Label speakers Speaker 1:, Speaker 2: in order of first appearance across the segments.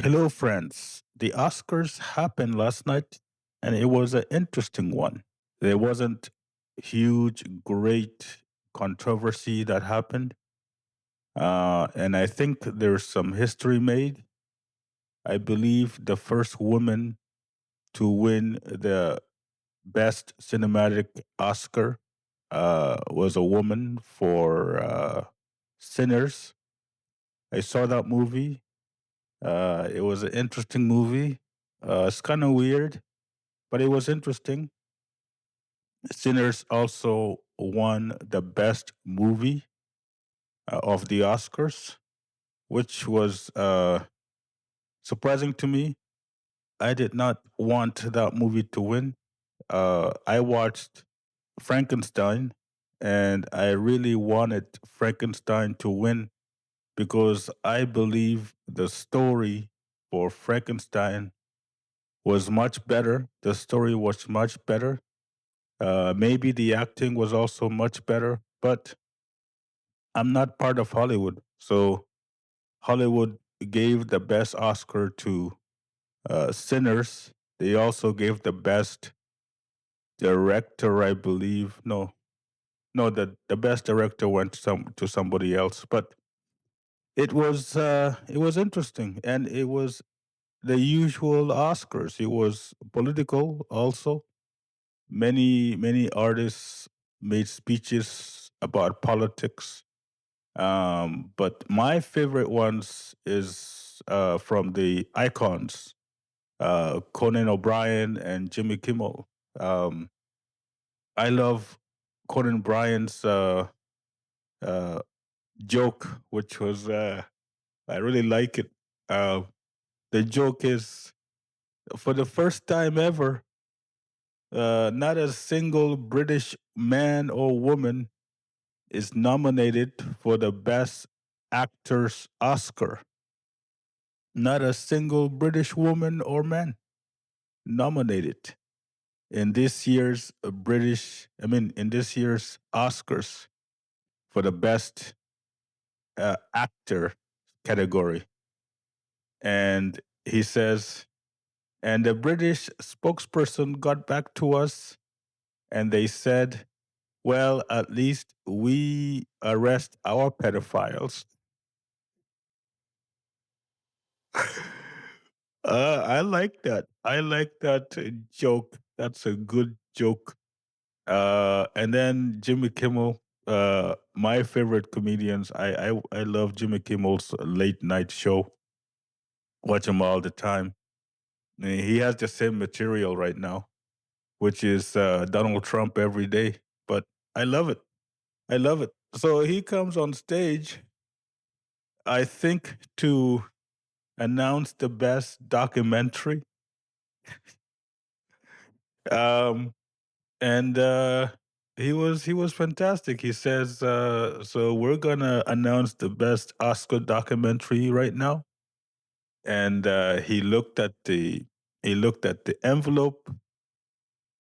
Speaker 1: Hello, friends. The Oscars happened last night, and it was an interesting one. There wasn't huge, great controversy that happened, and I think there's some history made. I believe the first woman to win the Best Cinematic Oscar was a woman for Sinners. I saw that movie. It was an interesting movie. It's kind of weird, but it was interesting. Sinners also won the best movie of the Oscars, which was surprising to me. I did not want that movie to win. I watched Frankenstein, and I really wanted Frankenstein to win because I believe the story for Frankenstein was much better. The story was much better. Maybe the acting was also much better, but I'm not part of Hollywood. So Hollywood gave the best Oscar to Sinners. They also gave the best director, I believe. No, the best director went to somebody else. But it was interesting, and it was the usual Oscars. It was political also. Many artists made speeches about politics. But my favorite ones is from the icons, Conan O'Brien and Jimmy Kimmel. Um, I love Conan O'Brien's uh, joke, which was I really like it. Uh, the joke is for the first time ever, not a single British man or woman is nominated for the Best Actor's Oscar. Not a single British woman or man nominated in this year's in this year's Oscars for the Best Actor category. And he says, and the British spokesperson got back to us and they said, well, at least we arrest our pedophiles. I like that. I like that joke. That's a good joke. And then Jimmy Kimmel, my favorite comedians. I love Jimmy Kimmel's late night show. Watch him all the time. He has the same material right now, which is Donald Trump every day. But I love it. I love it. So he comes on stage, I think, to announce the best documentary. Um, and he was fantastic. He says, "So we're gonna announce the best Oscar documentary right now." And he looked at the envelope,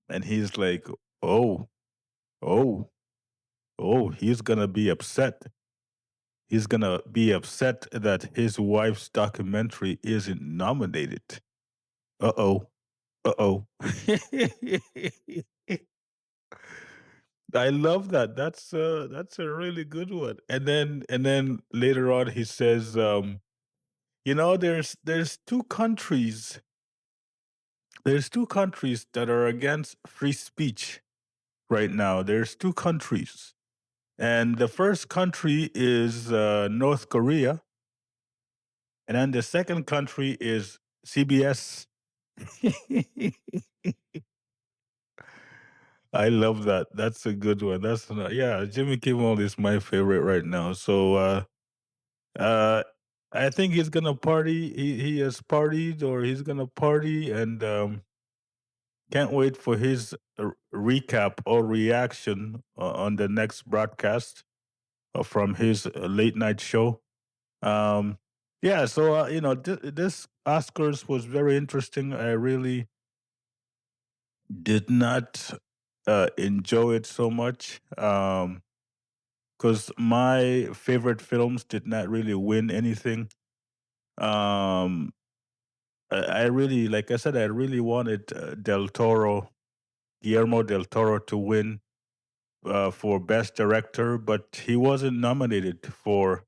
Speaker 1: and he's like, "Oh, oh, oh, he's gonna be upset. He's gonna be upset that his wife's documentary isn't nominated. Uh oh, uh oh." I love that. That's a really good one. And then later on he says, there's two countries. There's two countries that are against free speech right now. There's two countries. And the first country is North Korea, and then the second country is CBS. I love that. That's a good one. Yeah, Jimmy Kimmel is my favorite right now. So Uh, I think he's gonna party. He has partied, or he's gonna party, and can't wait for his recap or reaction on the next broadcast from his late night show. Um, yeah, so this Oscars was very interesting. I really did not enjoy it so much because my favorite films did not really win anything. Um, I really, like I said, I really wanted Guillermo del Toro, to win for Best Director, but he wasn't nominated for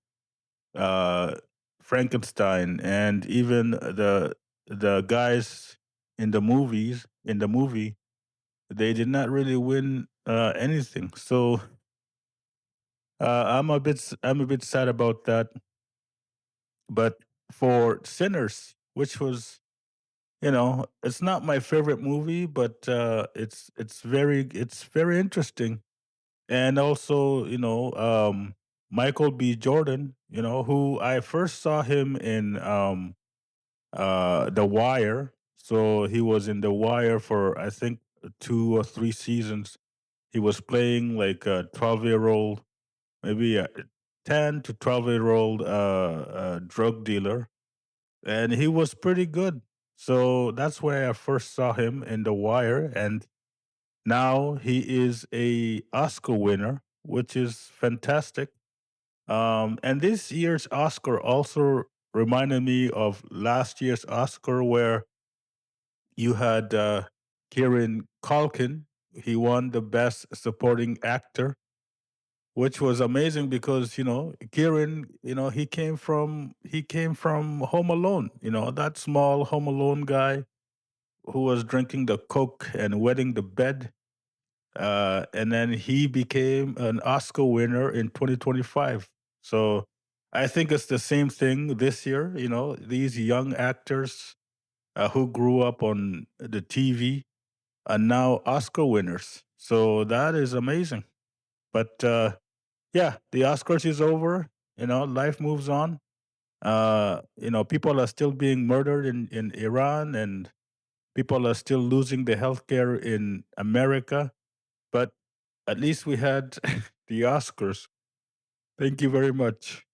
Speaker 1: uh, Frankenstein, and even the guys in the movie, they did not really win anything. So I'm a bit sad about that. But for Sinners, which was, it's not my favorite movie, but it's very interesting. And also, Michael B. Jordan, who I first saw him in The Wire. So he was in The Wire for, I think, 2 or 3 seasons. He was playing like a 12-year-old, maybe a 10 to 12-year-old drug dealer, and he was pretty good. So that's where I first saw him in The Wire, and now he is a Oscar winner, which is fantastic. And this year's Oscar also reminded me of last year's Oscar, where you had Kieran Culkin. He won the Best Supporting Actor, which was amazing because Kieran, he came from Home Alone. That small Home Alone guy who was drinking the Coke and wetting the bed. And then he became an Oscar winner in 2025. So I think it's the same thing this year. These young actors who grew up on the TV are now Oscar winners. So that is amazing. But yeah, the Oscars is over. Life moves on. People are still being murdered in Iran, and people are still losing their healthcare in America. But at least we had the Oscars. Thank you very much.